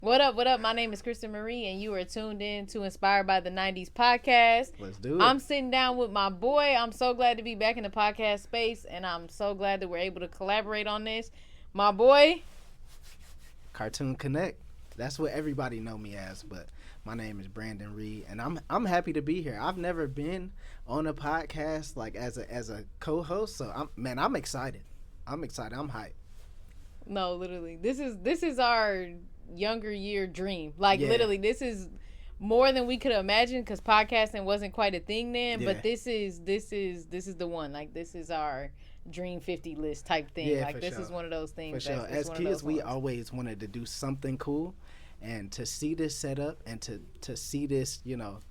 What up? What up? My name is Kristen Marie, and you are tuned in to Inspired by the 90's podcast. Let's do it. I'm sitting down with my boy. I'm so glad to be back in the podcast space, and I'm so glad that we're able to collaborate on this. My boy. Cartoon Connect. That's what everybody know me as, but my name is Brandon Reed, and I'm happy to be here. I've never been on a podcast like as a co-host, so I'm excited. I'm excited. I'm hyped. No, literally. This is our younger year dream. Like Yeah. literally, this is more than we could imagine because podcasting wasn't quite a thing then. Yeah. But this is the one. Like this is our dream 50 list type thing. Yeah, like for this sure. is one of those things. For sure. That's As one of kids, those we ones. always wanted to do something cool, and to see this set up and to see this,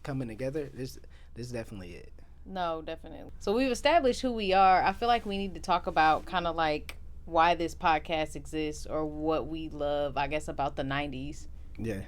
coming together, this is definitely it. No, definitely. So we've established who we are. I feel like we need to talk about kind of like why this podcast exists or what we love, I guess, about the 90's. Yeah.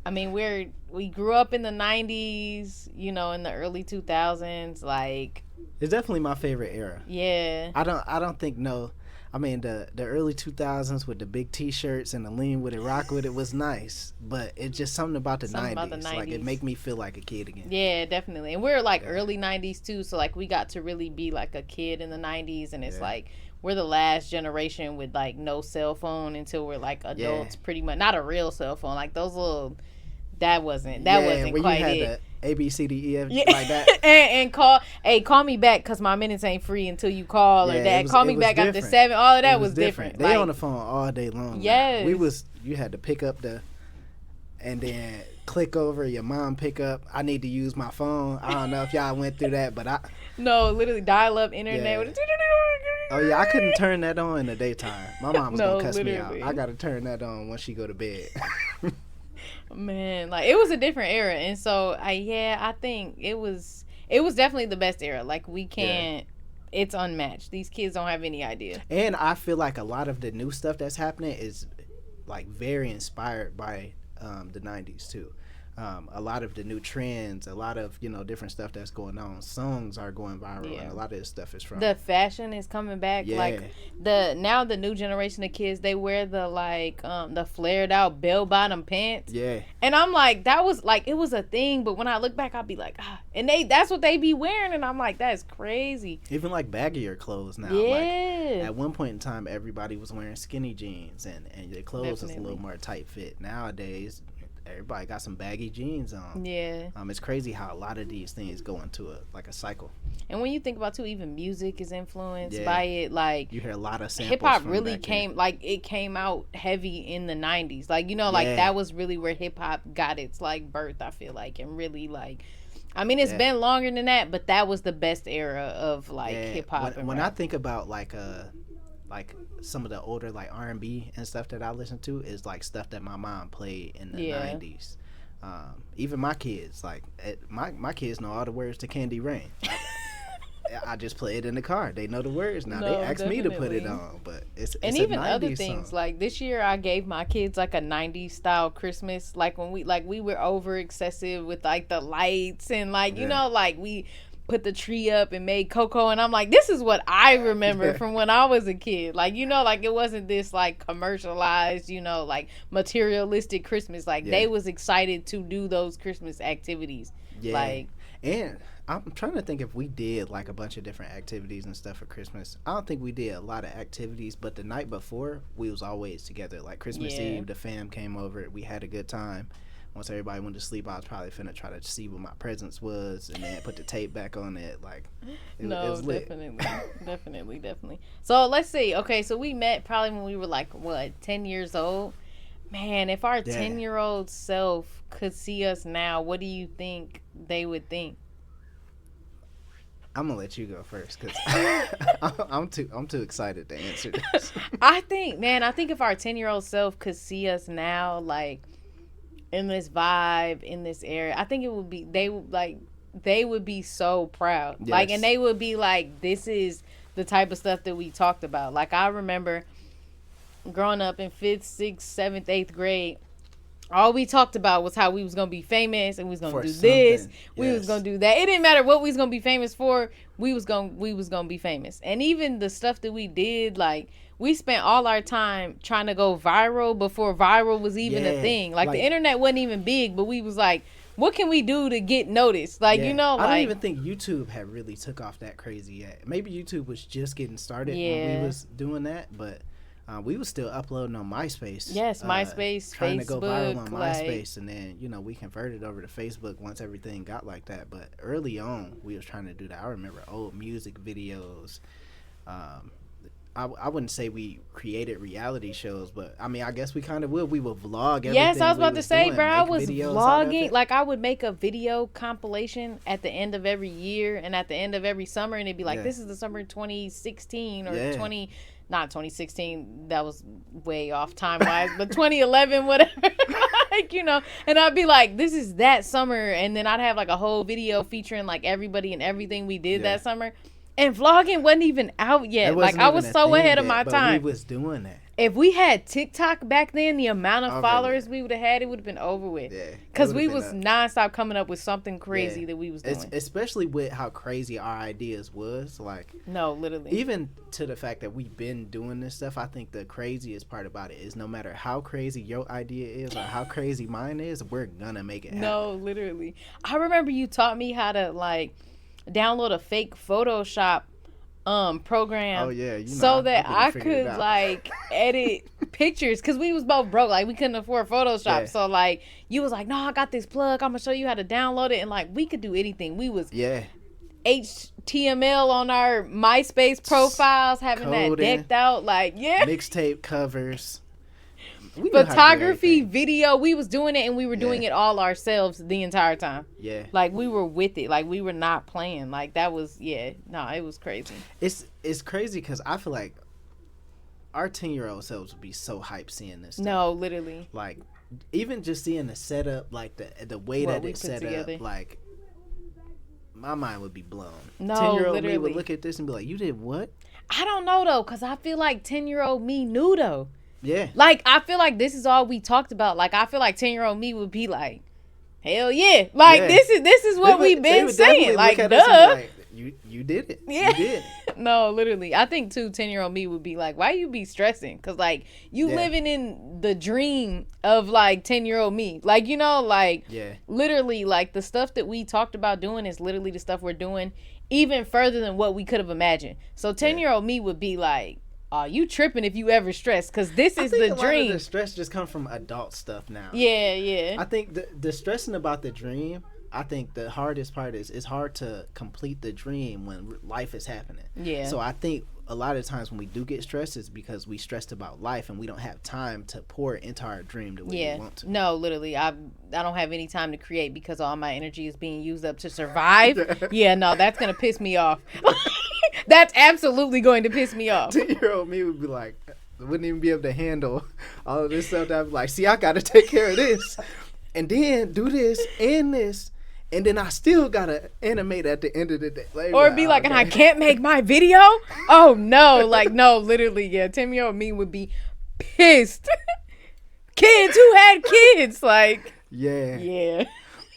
I mean, we grew up in the 90's, in the early 2000s, like It's definitely my favorite era. yeah. I don't think no. I mean the early 2000s with the big T-shirts and the lean with it, rock with it was nice, but it's just something about the Something 90s. about the Like it 90s. make me feel like a kid again. Yeah, definitely. And we're like Yeah. early 90's too, so like we got to really be like a kid in the 90's, and it's Yeah. like we're the last generation with like no cell phone until we're like adults, pretty much. Not a real cell phone, like those little that wasn't Where quite you had it. the A B C D E F Yeah. like that. and call me back because my minutes ain't free until you call or Yeah, that. Call it me was back after different. 7. All of that It was different. They Like, on the phone all day long. Yes. You had to pick up and then click over. Your mom pick up. I need to use my phone. I don't know if y'all went through that, but no, literally dial up internet Yeah. with oh yeah, I couldn't turn that on in the daytime. My mom was No, gonna cuss me literally. out. I gotta turn that on once she go to bed. Man, like it was a different era, and so I think it was definitely the best era. Like we can't, it's unmatched. These kids don't have any idea. And I feel like a lot of the new stuff that's happening is like very inspired by the 90s too. A lot of the new trends, a lot of different stuff that's going on. Songs are going viral, Yeah. and a lot of this stuff is from The fashion is coming back. Yeah. Like the new generation of kids, they wear the flared out bell bottom pants. yeah. And I'm like, that was like it was a thing, but when I look back, I'll be like, and that's what they be wearing, and I'm like, that's crazy. Even like baggier clothes now. Yeah. Like at one point in time, everybody was wearing skinny jeans, and their clothes was a Definitely. little more tight fit. Nowadays, everybody got some baggy jeans on. Yeah. It's crazy how a lot of these things go into a cycle. And when you think about too, even music is influenced Yeah. by it. Like You hear a lot of samples. hip hop from really back came like it came out heavy in the 90's. Like like Yeah. that was really where hip hop got its like birth, I feel like, and really like I mean it's Yeah. been longer than that, but that was the best era of like Yeah. hip hop. When I think about like some of the older like R&B and stuff that I listen to is like stuff that my mom played in the Yeah. 90s. Even my kids, like my kids know all the words to Candy Rain. I just play it in the car. They know the words now. No, They ask me to put it definitely. on, but it's And a even other 90s things song. like this year I gave my kids like a 90s style Christmas, like when we were over excessive with like the lights and like Yeah. like we put the tree up and made cocoa, and I'm like, this is what I remember Yeah. from when I was a kid. Like like it wasn't this like commercialized, like materialistic Christmas. Like Yeah. they was excited to do those Christmas activities. Yeah. Like And I'm trying to think if we did like a bunch of different activities and stuff for Christmas. I don't think we did a lot of activities, but the night before we was always together. Like Christmas Yeah. Eve, the fam came over. We had a good time. Once everybody went to sleep, I was probably finna try to see what my presents was, and then put the tape back on it. Like, it was lit. definitely. So let's see. Okay, so we met probably when we were like what 10 years old. Man, if our Yeah. 10-year-old self could see us now, what do you think they would think? I'm gonna let you go first because I'm too excited to answer this. I think if our 10-year-old self could see us now, like in this vibe, in this area, I think it would be they would be so proud. Like, Yes. and they would be like, this is the type of stuff that we talked about. Like, I remember growing up in 5th, 6th, 7th, 8th grade, All we talked about was how we was gonna be famous and we was gonna For do this, something. we was gonna Yes. do that. It didn't matter what we was gonna be famous for. We was gonna be famous. And even the stuff that we did, like we spent all our time trying to go viral before viral was even a Yeah. thing. Like the internet wasn't even big, but we was like, what can we do to get noticed? Like Yeah. you know, I don't like even think YouTube had really took off that crazy yet. Maybe YouTube was just getting started when Yeah. we was doing that, but we was still uploading on MySpace. yes, MySpace, Trying Facebook, to go viral on like MySpace, and then we converted over to Facebook once everything got like that. But early on, we was trying to do that. I remember old music videos. Um, I wouldn't say we created reality shows, but I mean, I guess we kind of would. We would vlog everything. yes, I was we about to say, doing, bro, I make was videos out of vlogging. it. Like I would make a video compilation at the end of every year and at the end of every summer, and it'd be like, Yeah. this is the summer 2016 or Yeah. 20, not 2016. That was way off time wise, but 2011, whatever. Like and I'd be like, this is that summer, and then I'd have like a whole video featuring like everybody and everything we did Yeah. that summer. And vlogging wasn't even out yet. It Like wasn't I even was a so thing ahead of yet, my but time. We was doing that. If we had TikTok back then, the amount of Already. followers we would have had, it would have been over with. Yeah, Because we was nonstop coming up with something crazy Yeah. that we was doing. Especially with how crazy our ideas was. Like, No, literally. even to the fact that we've been doing this stuff, I think the craziest part about it is no matter how crazy your idea is or how crazy mine is, we're gonna make it happen. No, literally. I remember you taught me how to like download a fake Photoshop program. Oh yeah, so that I figure it could out. like edit pictures, because we was both broke, like we couldn't afford Photoshop. Yeah. So like you was like, no, I got this plug, I'm gonna show you how to download it, and like we could do anything. We was Yeah, HTML on our MySpace profiles, having that Coding. decked out, like mixtape covers. We knew how to do photography, everything. video. We was doing it, and we were doing Yeah. it all ourselves the entire time. Yeah, Like we were with it, like we were not playing. Like that was it was crazy. it's crazy because I feel like our 10-year-old selves would be so hyped seeing this stuff. No, literally. Like, even just seeing the setup, like the way What that we it's put set together. up, like my mind would be blown. No, 10-year-old me literally. would look at this and be like, "You did what?" I don't know though, because I feel like 10-year-old me knew though. Yeah, Like I feel like this is all we talked about. Like I feel like 10-year-old me would be like, hell yeah. Like Yeah. this is what we've They been would definitely saying. look Like at us and be duh. like, you did it. Yeah. You did. No, literally. I think too, 10-year-old me would be like, why you be stressing? Because like you Yeah. living in the dream of like 10-year-old me. Like, like Yeah, literally like the stuff that we talked about doing is literally the stuff we're doing even further than what we could have imagined. So 10-year-old me would be like, oh, you tripping if you ever stress, because this I is think the a lot dream. of the stress just comes from adult stuff now. Yeah. I think the stressing about the dream. I think the hardest part is it's hard to complete the dream when life is happening. Yeah. So I think a lot of times when we do get stressed, it's because we stressed about life and we don't have time to pour into our dream the way we want to. No, literally. I don't have any time to create because all my energy is being used up to survive. Yeah, no, that's going to piss me off. That's absolutely going to piss me off. 10-year-old me would be like, wouldn't even be able to handle all of this stuff. I'd be like, see, I got to take care of this and then do this and this. And then I still gotta animate at the end of the day. Or be like, and I can't make my video? Oh, no. Like, no, literally, yeah. 10-year-old me would be pissed. Kids who had kids. Like, yeah.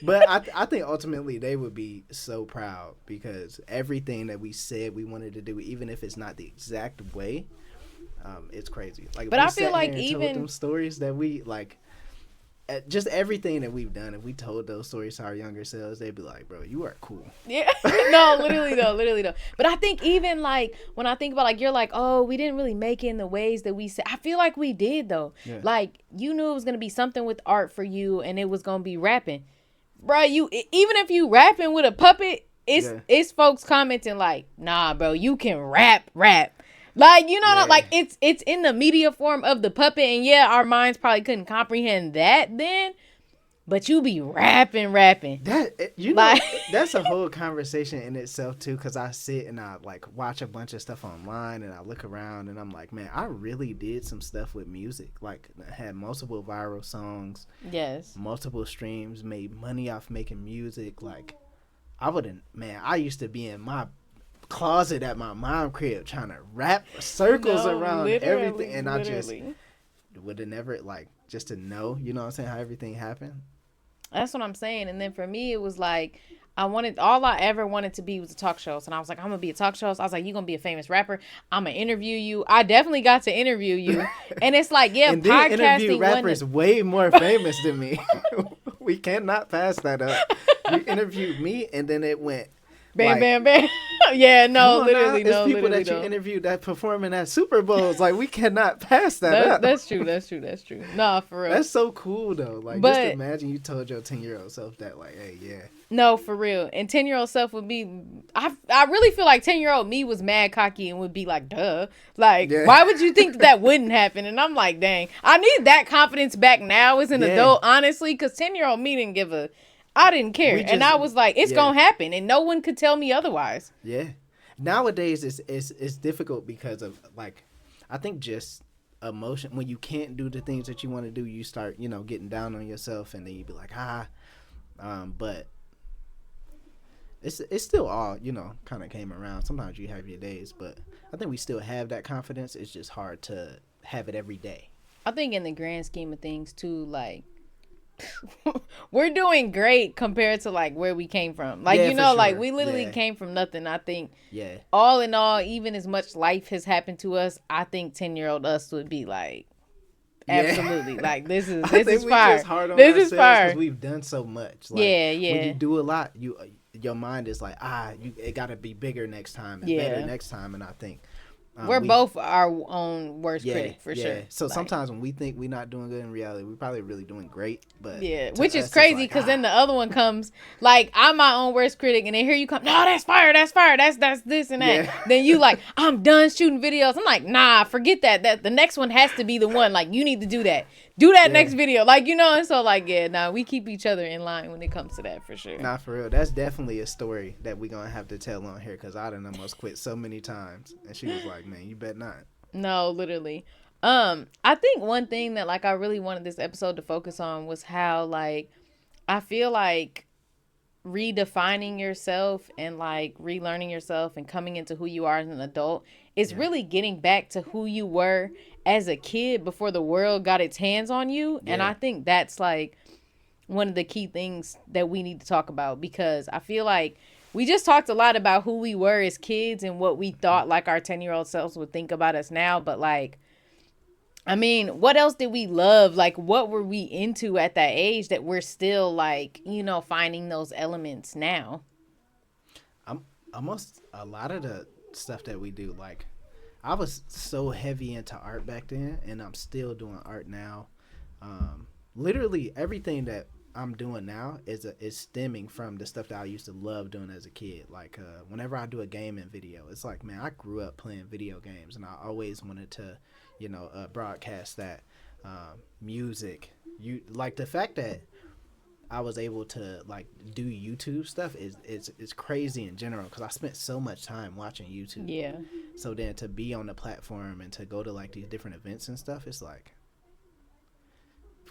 But I think ultimately they would be so proud because everything that we said we wanted to do, even if it's not the exact way, it's crazy. Like, But we I feel sat like here and told even them stories that we like. Just everything that we've done, if we told those stories to our younger selves, they'd be like, bro, you are cool. Yeah. No, literally though. But I think even like when I think about like you're like, oh, we didn't really make it in the ways that we said. I feel like we did though. Yeah. Like you knew it was gonna be something with art for you, and it was gonna be rapping, bro. You even if you rapping with a puppet, it's folks commenting like, nah, bro, you can rap. Like, like it's in the media form of the puppet, and yeah, our minds probably couldn't comprehend that then, but you be rapping. That Like- that's a whole conversation in itself too. Because I sit and I like watch a bunch of stuff online, and I look around, and I'm like, man, I really did some stuff with music. Like, I had multiple viral songs, Yes. multiple streams, made money off making music. Like, I used to be in my closet at my mom crib trying to wrap circles around everything, and I just would have never like just to know, you know what I'm saying, how everything happened. That's what I'm saying. And then for me, it was like, all I ever wanted to be was a talk show. And I was like, I'm going to be a talk show. So I was like, you're going to be a famous rapper. I'm going to interview you. I definitely got to interview you. And it's like, yeah, and podcasting. then interview rappers way more famous than me. We cannot pass that up. You interviewed me and then it went. Bam, like, bam, bam. Yeah, no, literally, no. It's people that you interviewed that performing at Super Bowls. Like, we cannot pass that up. That's true. Nah, for real. That's so cool, though. Like, just imagine you told your 10-year-old self that, like, hey, yeah. No, for real. And 10-year-old self would be, I really feel like 10-year-old me was mad cocky and would be like, duh. Like, why would you think that wouldn't happen? And I'm like, dang, I need that confidence back now as an adult, honestly, because 10-year-old me didn't give a... I didn't care. And I was like, it's going to happen. And no one could tell me otherwise. Yeah. Nowadays, it's difficult because of, like, I think just emotion. When you can't do the things that you want to do, you start, you know, getting down on yourself. And then you be like, but it's still all, you know, kind of came around. Sometimes you have your days. But I think we still have that confidence. It's just hard to have it every day. I think in the grand scheme of things, too, like, we're doing great compared to like where we came from. Like, you know, like we literally came from nothing. I think all in all, even as much life has happened to us, I think 10-year-old us would be like, absolutely, like this is fire. This is fire. We've done so much. Like, when you do a lot, your mind is like, it got to be bigger next time and better next time. And I think we're both our own worst critic for sure. So like, sometimes when we think we're not doing good, in reality, we're probably really doing great. But which is crazy because then the other one comes like, I'm my own worst critic, and then here you come, no, that's fire, that's this and that. Then you like, I'm done shooting videos. I'm like, nah, forget that. That the next one has to be the one. Like, you need to do that. Do that next video. Like, you know, and so like, we keep each other in line when it comes to that for sure. Nah, for real. That's definitely a story that we're going to have to tell on here because I done almost quit so many times. And she was like, man, you bet not. No, literally. I think one thing that like I really wanted this episode to focus on was how like I feel like redefining yourself and like relearning yourself and coming into who you are as an adult is really getting back to who you were as a kid before the world got its hands on you. And I think that's like one of the key things that we need to talk about, because I feel like we just talked a lot about who we were as kids and what we thought like our 10-year-old selves would think about us now. But like, I mean, what else did we love? Like, what were we into at that age that we're still like, you know, finding those elements now? Almost a lot of the stuff that we do, like, I was so heavy into art back then, and I'm still doing art now. Literally everything that I'm doing now is stemming from the stuff that I used to love doing as a kid. Like, whenever I do a gaming video, it's like, man, I grew up playing video games, and I always wanted to, you know, broadcast that. Music, like the fact that I was able to like do YouTube stuff is crazy in general, because I spent so much time watching YouTube. Yeah. So then to be on the platform and to go to like these different events and stuff, it's like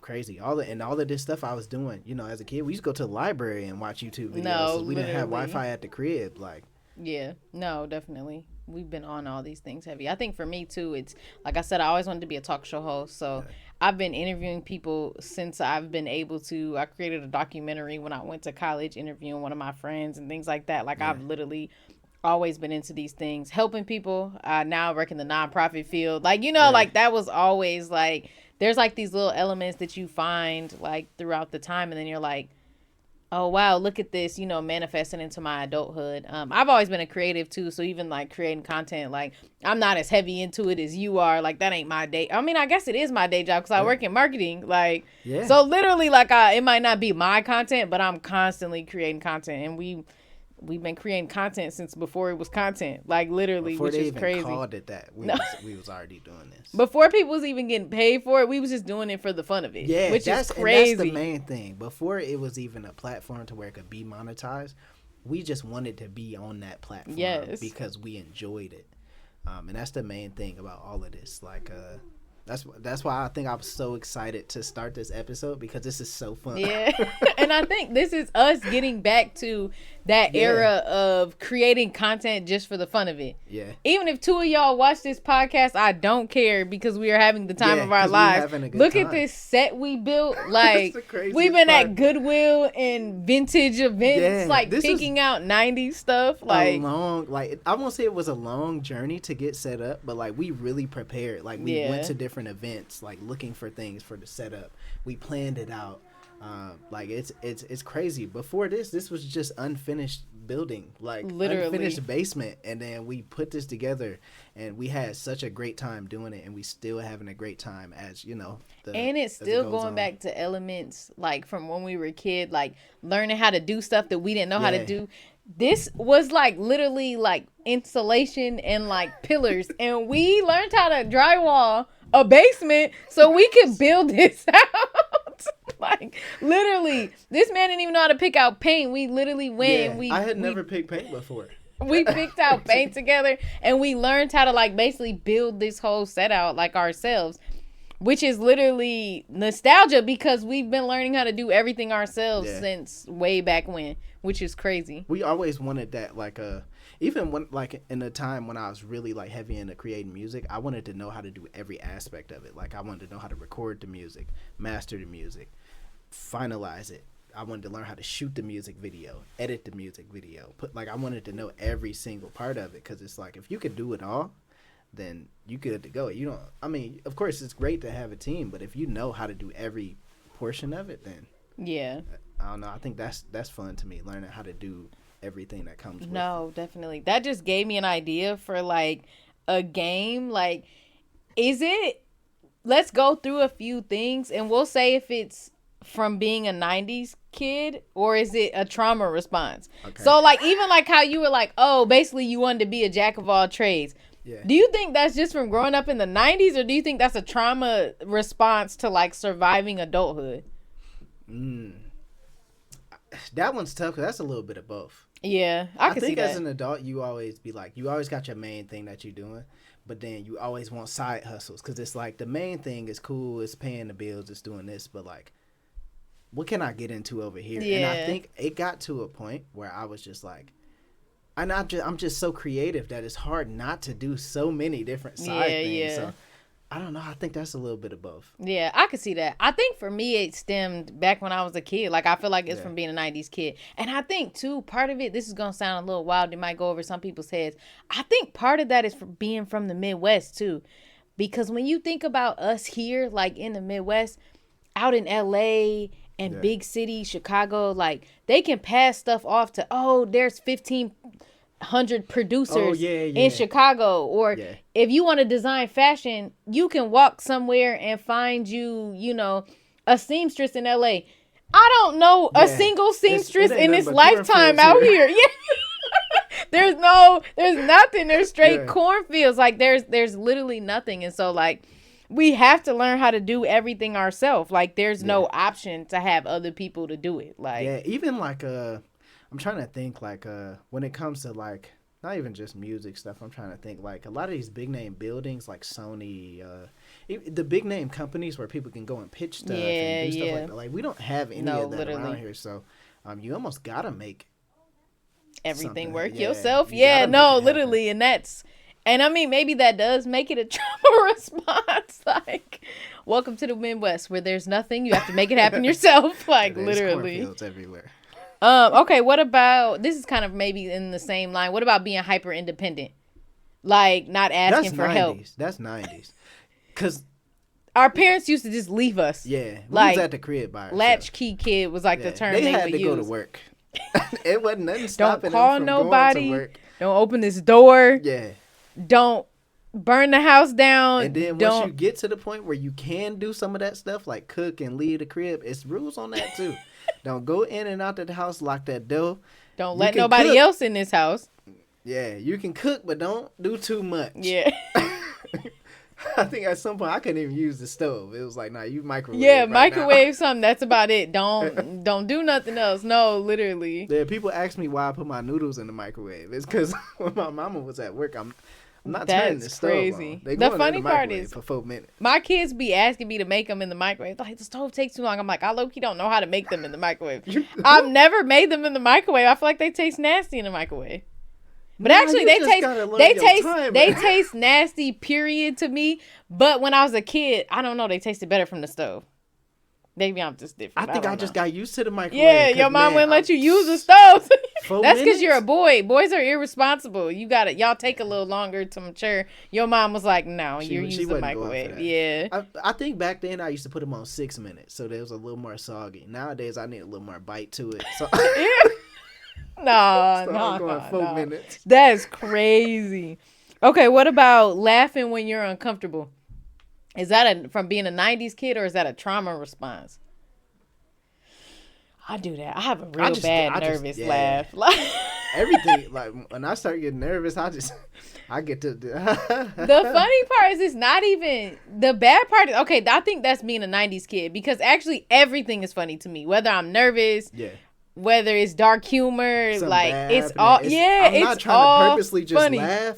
crazy. All of this stuff I was doing, you know, as a kid, we used to go to the library and watch YouTube videos. No, we didn't have Wi-Fi at the crib. Like, yeah, no, definitely. We've been on all these things heavy. I think for me too, it's like I said, I always wanted to be a talk show host. So I've been interviewing people since I've been able to. I created a documentary when I went to college, interviewing one of my friends and things like that. Like, I've literally always been into these things, helping people. Now I work in the nonprofit field. Like, you know, like that was always like, there's like these little elements that you find like throughout the time. And then you're like, oh, wow, look at this, you know, manifesting into my adulthood. I've always been a creative too. So even like creating content, like I'm not as heavy into it as you are. Like, that ain't my day. I mean, I guess it is my day job because I work in marketing. Like, so literally like it might not be my content, but I'm constantly creating content. And we've been creating content since before it was content, like literally, before which is crazy. Before they even called it that, we was already doing this. Before people was even getting paid for it, we was just doing it for the fun of it. Yeah, which is crazy. And that's the main thing. Before it was even a platform to where it could be monetized, we just wanted to be on that platform because we enjoyed it. And that's the main thing about all of this. Like, That's why I think I'm so excited to start this episode, because this is so fun. Yeah. And I think this is us getting back to that era of creating content just for the fun of it. Yeah. Even if 2 of y'all watch this podcast, I don't care, because we are having the time of our lives. Look at this set we built. Like, we've been at Goodwill and vintage events, like picking out 90s stuff. Like, I won't say it was a long journey to get set up, but like we really prepared. Like we went to different events, like looking for things for the setup. We planned it out. Like it's crazy. Before this was just unfinished building, like literally unfinished basement, and then we put this together, and we had such a great time doing it, and we still having a great time, as you know. And it's still going back to elements like from when we were a kid, like learning how to do stuff that we didn't know how to do. This was like literally like insulation and like pillars, and we learned how to drywall a basement so we could build this out. Like, literally, this man didn't even know how to pick out paint. We literally went and I had never picked paint before. We picked out paint together, and we learned how to like basically build this whole set out like ourselves, which is literally nostalgia, because we've been learning how to do everything ourselves since way back when, which is crazy. We always wanted that, like even when, like, in the time when I was really like heavy into creating music, I wanted to know how to do every aspect of it. Like, I wanted to know how to record the music, master the music, finalize it. I wanted to learn how to shoot the music video, edit the music video. I wanted to know every single part of it, because it's like, if you could do it all, then you good to go. You don't. I mean, of course, it's great to have a team, but if you know how to do every portion of it, then I don't know. I think that's fun to me, learning how to do everything that comes with it. Definitely. That just gave me an idea for like a game. Like, let's go through a few things, and we'll say if it's from being a 90s kid, or is it a trauma response? Okay. So like, even like how you were like, oh, basically you wanted to be a jack of all trades. Yeah. Do you think that's just from growing up in the 90s, or do you think that's a trauma response to like surviving adulthood? That one's tough, because that's a little bit of both. Yeah, I can see that. I think as an adult, you always be like, you always got your main thing that you're doing, but then you always want side hustles, because it's like the main thing is cool, it's paying the bills, it's doing this, but like, what can I get into over here? Yeah. And I think it got to a point where I was just like, and I'm just so creative that it's hard not to do so many different side things. Yeah. So I don't know. I think that's a little bit of both. Yeah, I could see that. I think for me, it stemmed back when I was a kid. Like, I feel like it's from being a 90s kid. And I think, too, part of it, this is going to sound a little wild. It might go over some people's heads. I think part of that is from being from the Midwest, too. Because when you think about us here, like in the Midwest, out in L.A., and big city, Chicago, like, they can pass stuff off to, there's 1,500 producers in Chicago. Or if you want to design fashion, you can walk somewhere and find a seamstress in LA. I don't know a single seamstress in this lifetime out here. There's nothing. There's straight cornfields. Like, there's literally nothing. And so, like, we have to learn how to do everything ourselves. Like, there's no option to have other people to do it. Like, even like I'm trying to think, like when it comes to like not even just music stuff, I'm trying to think like a lot of these big name buildings like Sony, the big name companies where people can go and pitch stuff and do stuff like that. Like, we don't have any of that around here, so you almost gotta make everything work yourself. Literally, and I mean, maybe that does make it a trauma response. Like, welcome to the Midwest, where there's nothing. You have to make it happen yourself. Like, literally. Cornfields everywhere. Okay, what about, this is kind of maybe in the same line. What about being hyper independent? Like, not asking for help. That's 90s. Because our parents used to just leave us. Yeah. We like, was at the crib by ourselves. Latchkey kid was like the term they had would to use. go to work. It wasn't nothing stopping Don't call them from nobody. going to work. Don't open this door. Yeah. Don't burn the house down. And then once you get to the point where you can do some of that stuff, like cook and leave the crib, it's rules on that too. Don't go in and out of the house, lock that door. Don't let nobody else in this house. Yeah, you can cook, but don't do too much. Yeah. I think at some point I couldn't even use the stove. It was like, nah, you microwave. Yeah, microwave something. That's about it. Don't do nothing else. No, literally. Yeah, people ask me why I put my noodles in the microwave. It's because when my mama was at work, I'm not turning the stove on. They The going funny in the part microwave is for 4 minutes. my kids be asking me to make them in the microwave. Like, the stove takes too long. I'm like, I low-key don't know how to make them in the microwave. I've never made them in the microwave. I feel like they taste nasty in the microwave. But actually, they taste nasty, period, to me. But when I was a kid, I don't know, they tasted better from the stove. Maybe I'm just different. I think I just got used to the microwave. Yeah, your mom wouldn't let you use the stove. 4 That's because minutes? you're a boy. Boys are irresponsible. Y'all take a little longer to mature. Your mom was like, no, you're using the microwave. Yeah. I think back then I used to put them on 6 minutes, so they was a little more soggy. Nowadays I need a little more bite to it. So I'm going 4 minutes. That's crazy. Okay, what about laughing when you're uncomfortable? Is that from being a 90's kid, or is that a trauma response? I do that. I have a real bad nervous laugh. Everything, like when I start getting nervous, I get to. The funny part is it's not even the bad part. Okay, I think that's being a 90's kid, because actually everything is funny to me, whether I'm nervous. Yeah. Whether it's dark humor, Something like it's happening. all, I'm not trying to purposely just funny. laugh,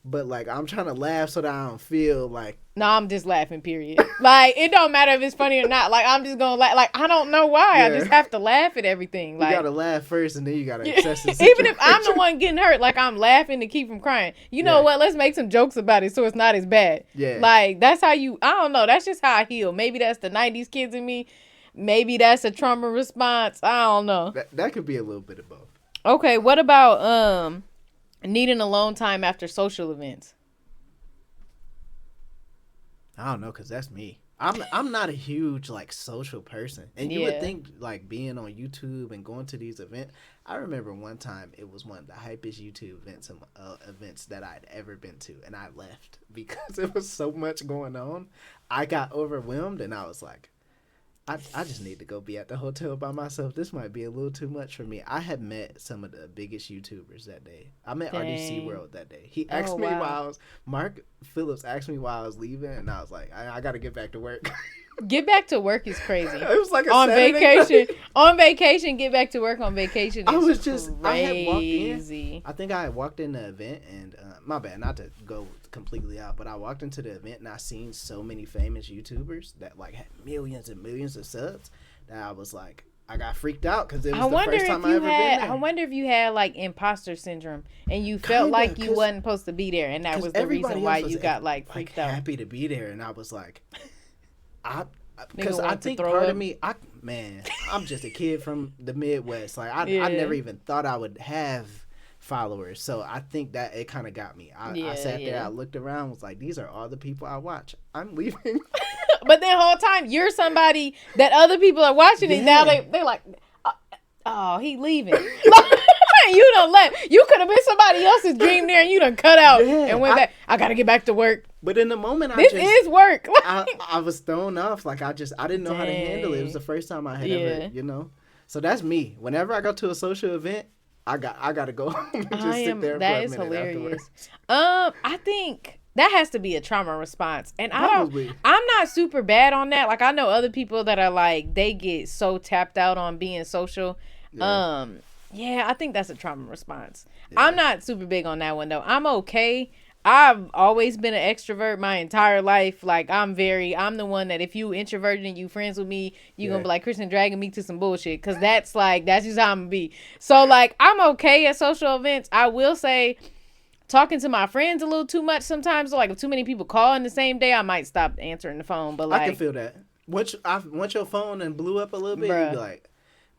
but like I'm trying to laugh so that I don't feel like. No, I'm just laughing, period. Like, it don't matter if it's funny or not. Like, I'm just gonna laugh. Like, I don't know why. Yeah. I just have to laugh at everything. Like, you gotta laugh first, and then you gotta assess the situation. Even if I'm the one getting hurt, like, I'm laughing to keep from crying. You know what? Let's make some jokes about it so it's not as bad. Yeah. Like, that's how I don't know. That's just how I heal. Maybe that's the 90's kids in me. Maybe that's a trauma response. I don't know. That could be a little bit of both. Okay, what about needing alone time after social events? I don't know, cause that's me. I'm not a huge like social person, and you would think like being on YouTube and going to these events. I remember one time it was one of the hypest YouTube events that I'd ever been to, and I left because it was so much going on. I got overwhelmed, and I was like, I just need to go be at the hotel by myself. This might be a little too much for me. I had met some of the biggest YouTubers that day. I met RDC World that day. He asked me Mark Phillips asked me why I was leaving, and I was like, I got to get back to work. Get back to work is crazy. It was like on vacation. On vacation, get back to work on vacation. I was just crazy. I had walked in. I think I had walked in the event, and my bad, not to go completely out, but I walked into the event and I seen so many famous YouTubers that like had millions and millions of subs that I was like, I got freaked out because it was the first time I ever been there. I wonder if you had like imposter syndrome and you felt like you wasn't supposed to be there, and that was the reason why you got like freaked out. Happy to be there, and I was like, because I think part of me, I'm just a kid from the Midwest. Like I never even thought I would have followers, so I think that it kind of got me. I sat there, I looked around, was like, these are all the people I watch. I'm leaving. But the whole time you're somebody that other people are watching, and now they're like, oh, he leaving. You done left. You could have been somebody else's dream there, and you done cut out and went back. I gotta get back to work. But in the moment, this is work. I was thrown off. Like I didn't know how to handle it. It was the first time I had ever, So that's me. Whenever I go to a social event, I gotta go home and just sit there for a minute. That is hilarious. I think that has to be a trauma response, and I'm not super bad on that. Like I know other people that are like they get so tapped out on being social. I think that's a trauma response. I'm not super big on that one though. I'm okay. I've always been an extrovert my entire life. Like I'm the one that if you introverted and you friends with me, you gonna be like, Kristen dragging me to some bullshit. Cause that's just how I'm gonna be. So like I'm okay at social events. I will say talking to my friends a little too much sometimes. So like if too many people call in the same day, I might stop answering the phone. But like I can feel that. Once your phone and blew up a little bit, you be like,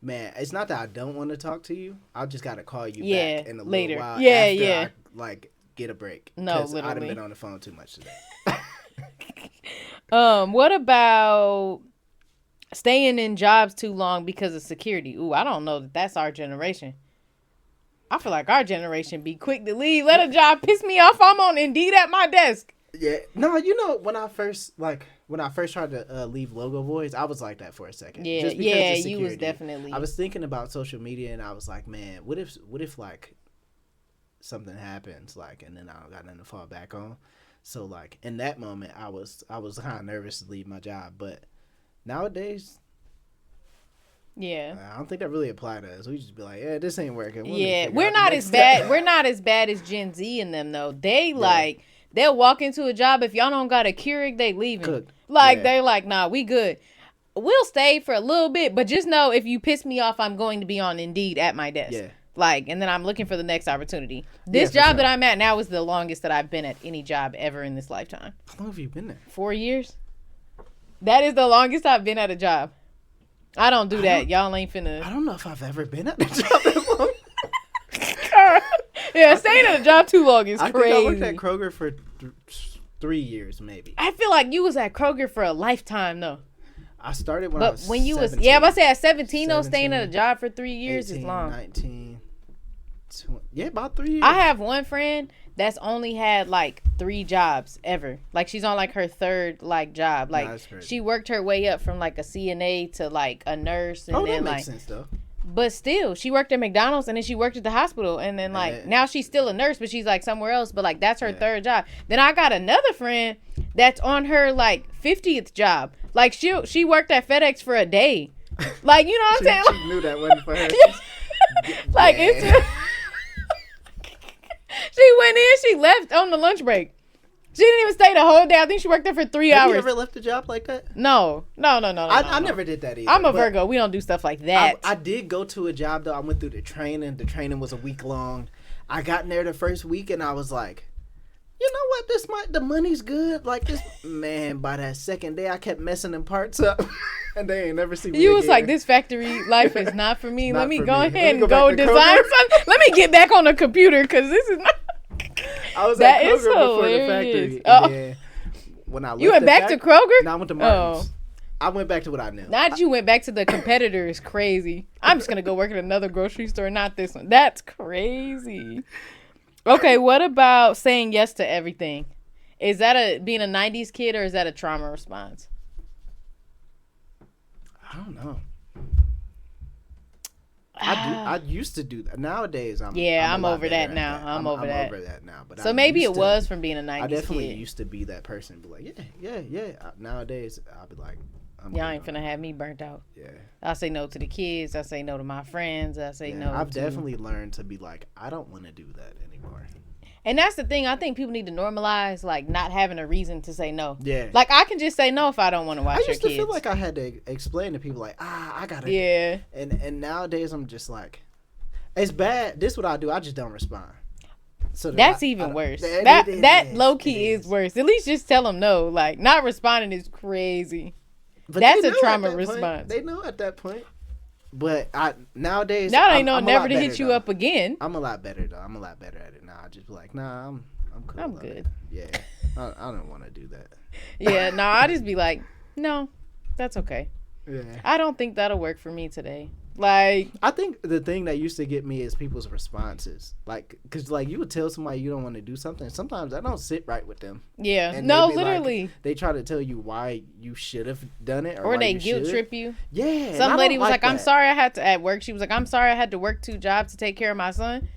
man, it's not that I don't want to talk to you. I just got to call you back in a little while. After I, get a break. No, literally. I'd have been on the phone too much today. What about staying in jobs too long because of security? Ooh, I don't know that's our generation. I feel like our generation be quick to leave. Let a job piss me off. I'm on Indeed at my desk. Yeah. No, when I first tried to leave Logo Boys, I was like that for a second. Yeah, just because of security. You was definitely. I was thinking about social media, and I was like, man, what if like something happens, like, and then I don't got nothing to fall back on. So like in that moment, I was kind of nervous to leave my job, but nowadays. Yeah, I don't think that really applied to us. We just be like, yeah, this ain't working. We're not as bad. We're not as bad as Gen Z in them though. They like They'll walk into a job. If y'all don't got a Keurig, they leaving. Cooked. Like, they're like, nah, we good. We'll stay for a little bit, but just know if you piss me off, I'm going to be on Indeed at my desk. Yeah. Like, and then I'm looking for the next opportunity. This job that I'm at now is the longest that I've been at any job ever in this lifetime. How long have you been there? 4 years. That is the longest I've been at a job. I don't do that. Y'all ain't finna. I don't know if I've ever been at a job that long. Yeah, staying at a job too long is crazy. I think I worked at Kroger for 3 years, maybe. I feel like you was at Kroger for a lifetime, though. I started when I was 17. Yeah, I say at 17, though, staying at a job for 3 years 18, is long. 19, 20, yeah, about 3 years. I have one friend that's only had like 3 jobs ever. Like, she's on like her 3rd like job. Like, she worked her way up from like a CNA to like a nurse, and then that like makes sense though. But still, she worked at McDonald's and then she worked at the hospital, and then like now she's still a nurse, but she's like somewhere else. But like that's her 3rd job. Then I got another friend that's on her like 50th job. Like she worked at FedEx for a day. Like, you know what I'm saying? She knew that wasn't for her. Like it's just, she went in, she left on the lunch break. She didn't even stay the whole day. I think she worked there for 3 hours. Have you ever left a job like that? No. I never did that either. I'm a Virgo. We don't do stuff like that. I did go to a job, though. I went through the training. The training was a week long. I got in there the first week, and I was like, you know what? The money's good. Like, this, man, by that second day, I kept messing them parts up. And they ain't never seen me You was again. like, this factory life is not for me. Let me go ahead and go design something. Let me get back on the computer, because this is not. I was at Kroger before the factory. Yeah. When I left you went back to Kroger? No, I went to Martin's. I went back to what I knew. Not you went back to the competitor is crazy. I'm just going to go work at another grocery store, not this one. That's crazy. Okay, what about saying yes to everything? Is that being a 90's kid, or is that a trauma response? I don't know. I used to do that. Nowadays, I'm over that now. I'm over that now. But so maybe it was from being a 90's kid. I definitely used to be that person. Be like, yeah. Nowadays, I'll be like, y'all ain't finna have me burnt out. Yeah. I say no to the kids. I say no to my friends. I say no. I've definitely learned to be like, I don't want to do that anymore. And that's the thing. I think people need to normalize, like, not having a reason to say no. Yeah. Like, I can just say no if I don't want to watch your kids. I used to feel like I had to explain to people, like, I gotta. Yeah. And nowadays, I'm just like, it's bad. This is what I do. I just don't respond. So that's even worse. That low key is worse. At least just tell them no. Like, not responding is crazy. But that's a trauma response. They know at that point. But nowadays, now they know never to hit you up again. I'm a lot better though. I'm a lot better at it now. I just be like, nah, I'm cool. I'm good. Yeah, I don't want to do that. Yeah, no, I just be like, no, that's okay. Yeah, I don't think that'll work for me today. Like, I think the thing that used to get me is people's responses. Like, cause like you would tell somebody you don't want to do something. Sometimes that don't sit right with them. Yeah, and no, literally. Like, they try to tell you why you should have done it, or they guilt trip you. Yeah. Some lady was like, "I'm sorry I had to," at work. She was like, "I'm sorry I had to work 2 jobs to take care of my son."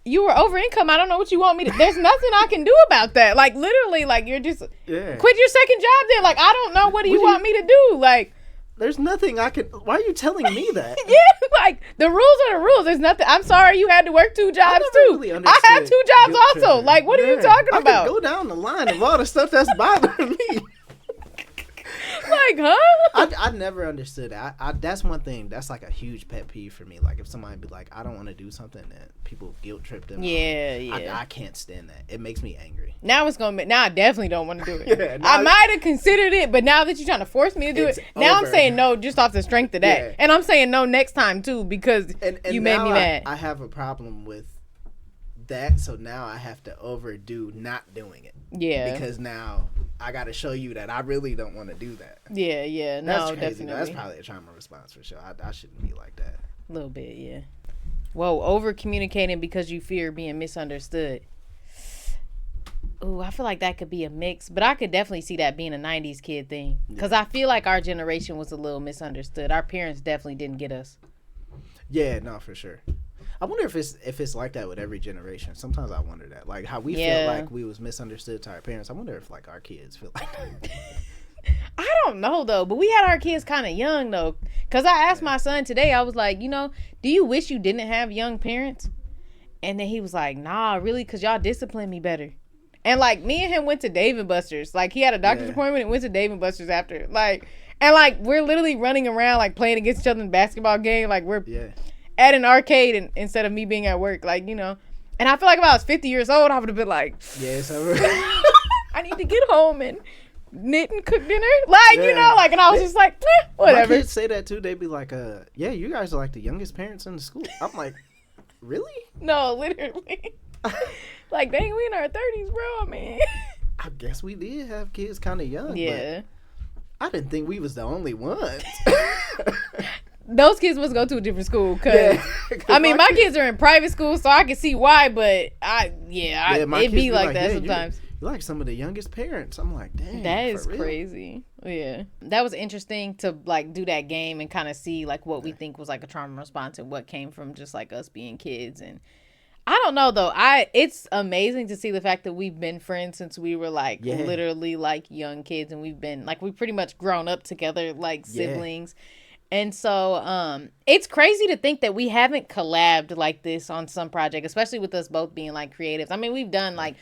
You were over income. I don't know what you want me to. There's nothing I can do about that. Like, literally, like, you're just quit your 2nd job. Then, like, I don't know. What do you want me to do? Like. There's nothing I can. Why are you telling me that? Yeah, like the rules are the rules. There's nothing. I'm sorry you had to work 2 jobs too. Really I had 2 jobs also. Like, what are you talking about? I could go down the line of all the stuff that's bothering me. Like, huh? I never understood that. That's one thing. That's like a huge pet peeve for me. Like, if somebody be like, I don't want to do something that people guilt trip them. Yeah. I can't stand that. It makes me angry. Now I definitely don't want to do it. Yeah, I might have considered it, but now that you're trying to force me to do it, now I'm saying no just off the strength of that. Yeah. And I'm saying no next time too because you made me mad. I have a problem with that, so now I have to overdo not doing it. Yeah. Because now I got to show you that I really don't want to do that. Yeah. No, that's crazy. Definitely. That's probably a trauma response for sure. I shouldn't be like that. A little bit, yeah. Whoa, over communicating because you fear being misunderstood. Ooh, I feel like that could be a mix, but I could definitely see that being a 90's kid thing. Because I feel like our generation was a little misunderstood. Our parents definitely didn't get us. Yeah, no, for sure. I wonder if it's like that with every generation. Sometimes I wonder that. Like how we feel like we was misunderstood to our parents. I wonder if like our kids feel like that. I don't know though, but we had our kids kind of young though. Because I asked my son today, I was like, do you wish you didn't have young parents? And then he was like, nah, really? Because y'all discipline me better. And like me and him went to Dave and Buster's. Like he had a doctor's appointment and went to Dave and Buster's after. Like, and like we're literally running around like playing against each other in a basketball game. Like we're at an arcade instead of me being at work. Like, you know. And I feel like if I was 50 years old, I would have been like, yes, I need to get home and knit and cook dinner. Like, you know, like, and I was just like, whatever. My kids say that too. They'd be like, yeah, you guys are like the youngest parents in the school. I'm like, really? No, literally. Like, dang, we in our 30s, bro. I mean, I guess we did have kids kind of young. Yeah. But I didn't think we was the only ones. Those kids must go to a different school, cause I mean, my kids are in private school, so I can see why. But it'd be like that sometimes. You're like some of the youngest parents. I'm like, dang, that is crazy. Yeah, that was interesting to like do that game and kind of see like what we think was like a trauma response and what came from just like us being kids. And I don't know though. It's amazing to see the fact that we've been friends since we were like literally like young kids, and we've pretty much grown up together like siblings. And so it's crazy to think that we haven't collabed like this on some project, especially with us both being like creatives. I mean, we've done like,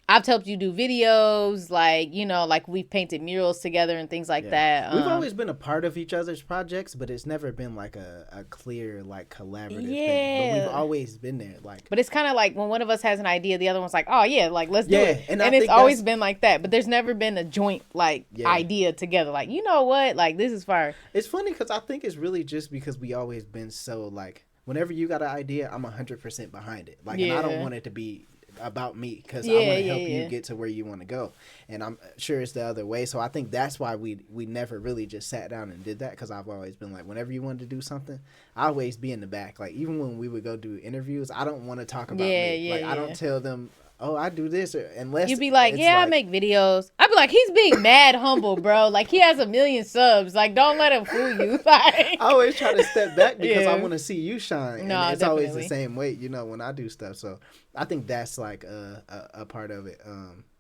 I've helped you do videos, like, you know, like we've painted murals together and things like that. We've always been a part of each other's projects, but it's never been like a clear like collaborative thing. But we've always been there. Like, but it's kind of like when one of us has an idea, the other one's like, oh yeah, like let's do it. And it's always been like that. But there's never been a joint like idea together. Like, you know what? Like, this is fire. It's funny because I think it's really just because we always been so like, whenever you got an idea, I'm 100% behind it. Like, and I don't want it to be about me because I want to help you get to where you want to go, and I'm sure it's the other way. So I think that's why we never really just sat down and did that, because I've always been like, whenever you wanted to do something, I always be in the back. Like, even when we would go do interviews, I don't want to talk about me. Like, I don't tell them, oh, I do this, or unless you'd be like, I make videos. I'd be like, he's being mad humble, bro. Like, he has 1 million subs. Like, don't let him fool you. Like, I always try to step back because I want to see you shine. No, and it's always the same way, you know, when I do stuff. So I think that's like a part of it.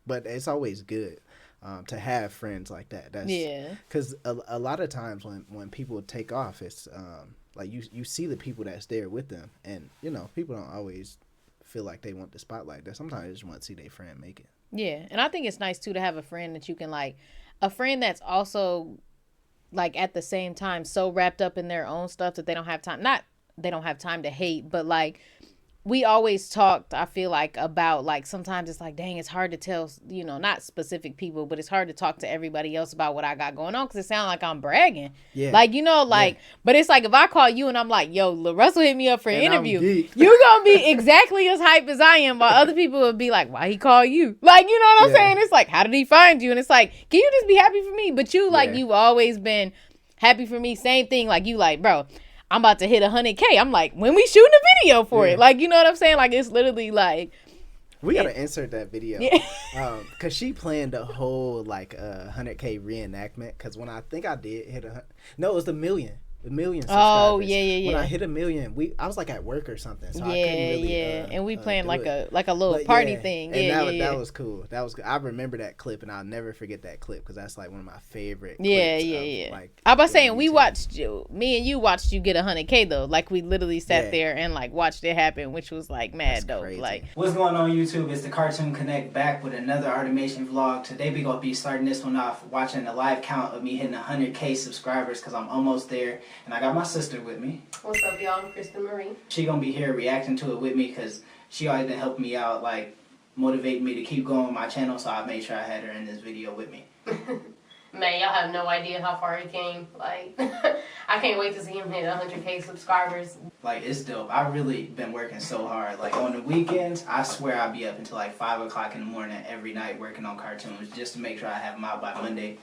But it's always good to have friends like that. That's because a lot of times when people take off, it's like you see the people that's there with them, and you know, people don't always feel like they want the spotlight. That sometimes they just want to see their friend make it. Yeah, and I think it's nice too to have a friend that you can like, a friend that's also like at the same time so wrapped up in their own stuff that they don't have time. Not they don't have time to hate, but like, we always talked, I feel like, about like, sometimes it's like, dang, it's hard to tell, you know, not specific people, but it's hard to talk to everybody else about what I got going on, because it sounds like I'm bragging. Yeah. Like, you know, like, but it's like, if I call you and I'm like, yo, Russell hit me up for an interview, you're gonna be exactly as hype as I am, while other people would be like, why he call you? Like, you know what I'm saying? It's like, how did he find you? And it's like, can you just be happy for me? But you, like, you've always been happy for me. Same thing, like, you like, bro, I'm about to hit 100K. I'm like, when we shooting a video for it? Like, you know what I'm saying? Like, it's literally like, we gotta insert that video. Cause she planned a whole like 100K reenactment. Cause when I think I did hit it was the million subscribers. Oh yeah. When I hit 1 million, I was like at work or something, so I couldn't really, and we planned like a little party thing. And that was cool. That was good. I remember that clip, and I'll never forget that clip, because that's like one of my favorite clips. Like, I was saying, me and you watched you get 100K though. Like, we literally sat there and like watched it happen, which was like mad dope. Crazy. Like, what's going on YouTube? It's the Cartoon Connect back with another Artimation vlog. Today we gonna be starting this one off watching the live count of me hitting 100K subscribers, because I'm almost there. And I got my sister with me. What's up, y'all? I'm Kristen Marie. She gonna be here reacting to it with me, because she always been helping me out, like motivating me to keep going with my channel. So I made sure I had her in this video with me. Man, y'all have no idea how far he came. Like, I can't wait to see him hit 100K subscribers. Like, it's dope. I really been working so hard. Like, on the weekends, I swear I'll be up until like 5 o'clock in the morning every night working on cartoons, just to make sure I have them out by Monday.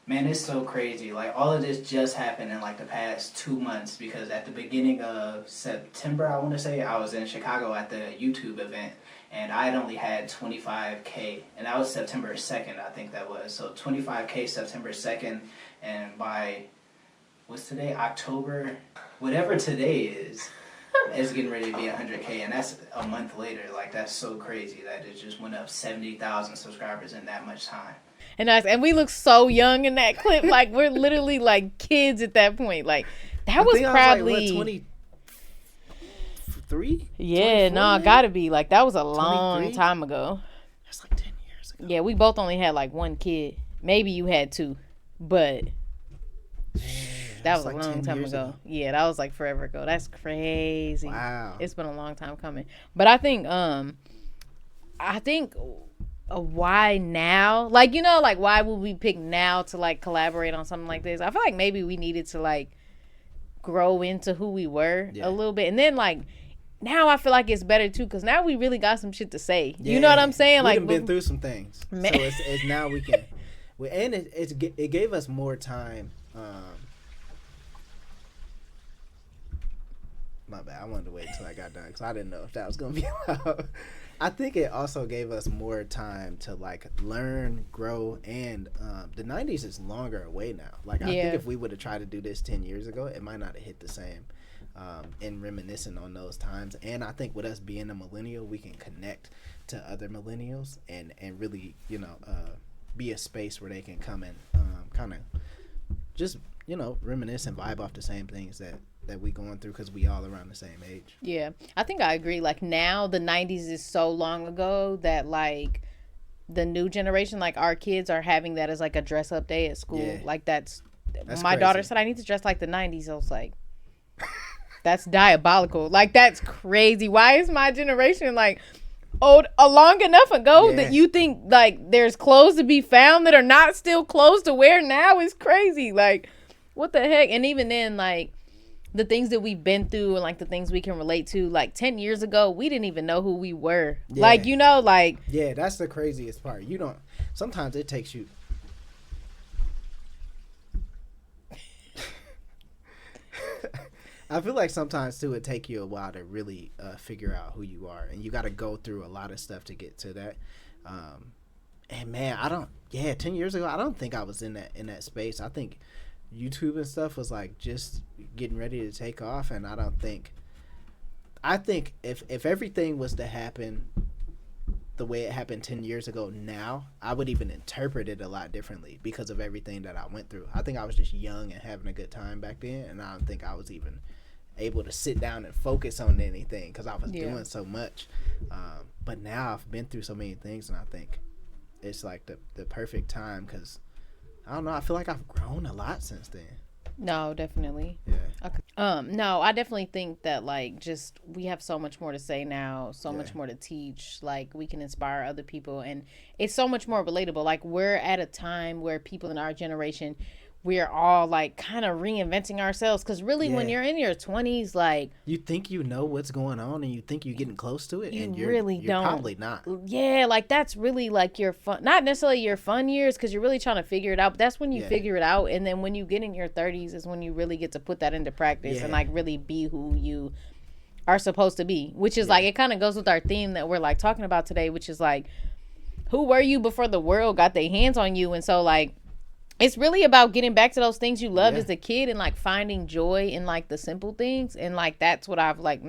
Man, it's so crazy. Like, all of this just happened in like the past 2 months, because at the beginning of September, I want to say, I was in Chicago at the YouTube event, and I had only had 25K, and that was September 2nd, I think that was. So 25K September 2nd, and by, what's today? October, whatever today is, it's getting ready to be 100K, and that's a month later. Like, that's so crazy that it just went up 70,000 subscribers in that much time. And we look so young in that clip. Like, we're literally like kids at that point. Like, that was probably like, 23. Yeah, no, gotta be like, that was a long time ago. That's like 10 years Yeah, we both only had like one kid. Maybe you had two, but that was like a long time ago. Yeah, that was like forever ago. That's crazy. Wow. It's been a long time coming. But I think why now? Like, you know, like why would we pick now to like collaborate on something like this? I feel like maybe we needed to like grow into who we were a little bit. And then like now I feel like it's better too, because now we really got some shit to say. You know what I'm saying? We've Like been through some things. So it's now we can and it gave us more time. My bad. I wanted to wait until I got done because I didn't know if that was gonna be loud. I think it also gave us more time to like learn, grow, and the 90s is longer away now. Like I think if we would have tried to do this 10 years ago, it might not have hit the same. And reminiscing on those times, and I think with us being a millennial, we can connect to other millennials and really, you know, be a space where they can come and kind of just, you know, reminisce and vibe off the same things that we going through, because we all around the same age. Yeah, I think I agree. Like now the 90s is so long ago that like the new generation, like our kids are having that as like a dress up day at school. Like that's my crazy. Daughter said I need to dress like the 90s. I was like, that's diabolical. Like that's crazy. Why is my generation like old long enough ago that you think like there's clothes to be found that are not still clothes to wear now? Is crazy. Like what the heck? And even then, like the things that we've been through and like the things we can relate to, like 10 years ago we didn't even know who we were. Like, you know, like that's the craziest part. You don't, sometimes it takes you I feel like sometimes too it take you a while to really figure out who you are, and you got to go through a lot of stuff to get to that. And man, 10 years ago I don't think I was in that space. I think YouTube and stuff was like just getting ready to take off, and I think if everything was to happen the way it happened 10 years ago now, I would even interpret it a lot differently because of everything that I went through. I think I was just young and having a good time back then, and I don't think I was even able to sit down and focus on anything because I was doing so much. But now I've been through so many things, and I think it's like the perfect time, because I don't know, I feel like I've grown a lot since then. No, definitely. Yeah. Okay. No, I definitely think that like just we have so much more to say now, so much more to teach. Like we can inspire other people, and it's so much more relatable. Like we're at a time where people in our generation, we're all like kind of reinventing ourselves, because really when you're in your 20s, like you think you know what's going on and you think you're getting close to it, and you're don't. Probably not. Yeah, like that's really like your fun, not necessarily your fun years, because you're really trying to figure it out, but that's when you figure it out. And then when you get in your 30s is when you really get to put that into practice and like really be who you are supposed to be, which is like it kind of goes with our theme that we're like talking about today, which is like who were you before the world got their hands on you. And so like it's really about getting back to those things you loved as a kid, and like finding joy in like the simple things. And like that's what I've like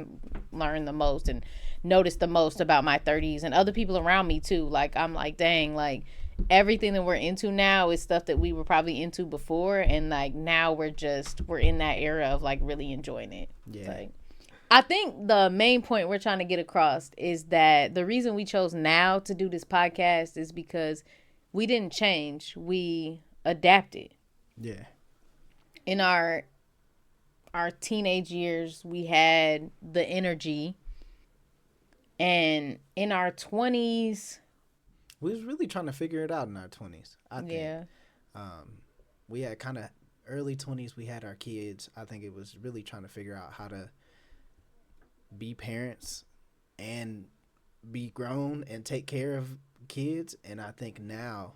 learned the most and noticed the most about my 30s, and other people around me too. Like I'm like, dang, like everything that we're into now is stuff that we were probably into before, and like now we're in that era of like really enjoying it. Like, I think the main point we're trying to get across is that the reason we chose now to do this podcast is because we didn't change, we adapted. In our teenage years we had the energy, and in our 20s we was really trying to figure it out. In our 20s, I think we had kind of early 20s, we had our kids. I think it was really trying to figure out how to be parents and be grown and take care of kids. And I think now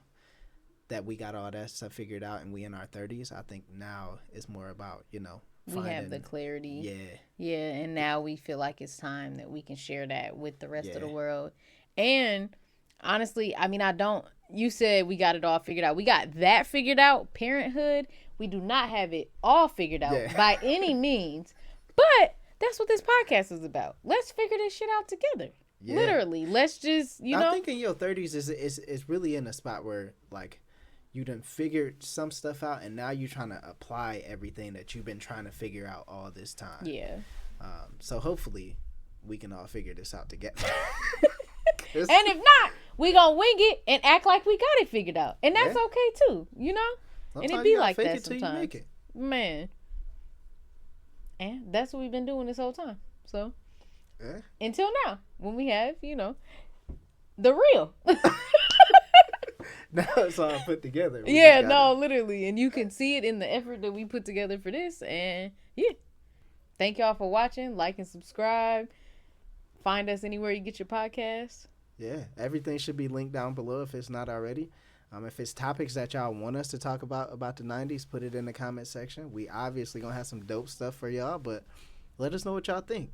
that we got all that stuff figured out and we in our 30s, I think now it's more about, you know, we have the clarity. And now we feel like it's time that we can share that with the rest of the world. And honestly, I mean, you said we got it all figured out. We got that figured out. Parenthood, we do not have it all figured out by any means, but that's what this podcast is about. Let's figure this shit out together. Literally, let's just, you know. I think in your 30s is really in a spot where like you done figured some stuff out, and now you're trying to apply everything that you've been trying to figure out all this time. So hopefully we can all figure this out together. And if not, we gonna wing it and act like we got it figured out, and that's okay too, you know. Sometimes and it be like fake that it till sometimes, you make it. man. And that's what we've been doing this whole time. So until now, when we have, you know, the real. Now it's all put together. Yeah, no, literally. And you can see it in the effort that we put together for this. And yeah. Thank y'all for watching. Like and subscribe. Find us anywhere you get your podcasts. Yeah, everything should be linked down below if it's not already. If it's topics that y'all want us to talk about the 90s, put it in the comment section. We obviously going to have some dope stuff for y'all, but let us know what y'all think.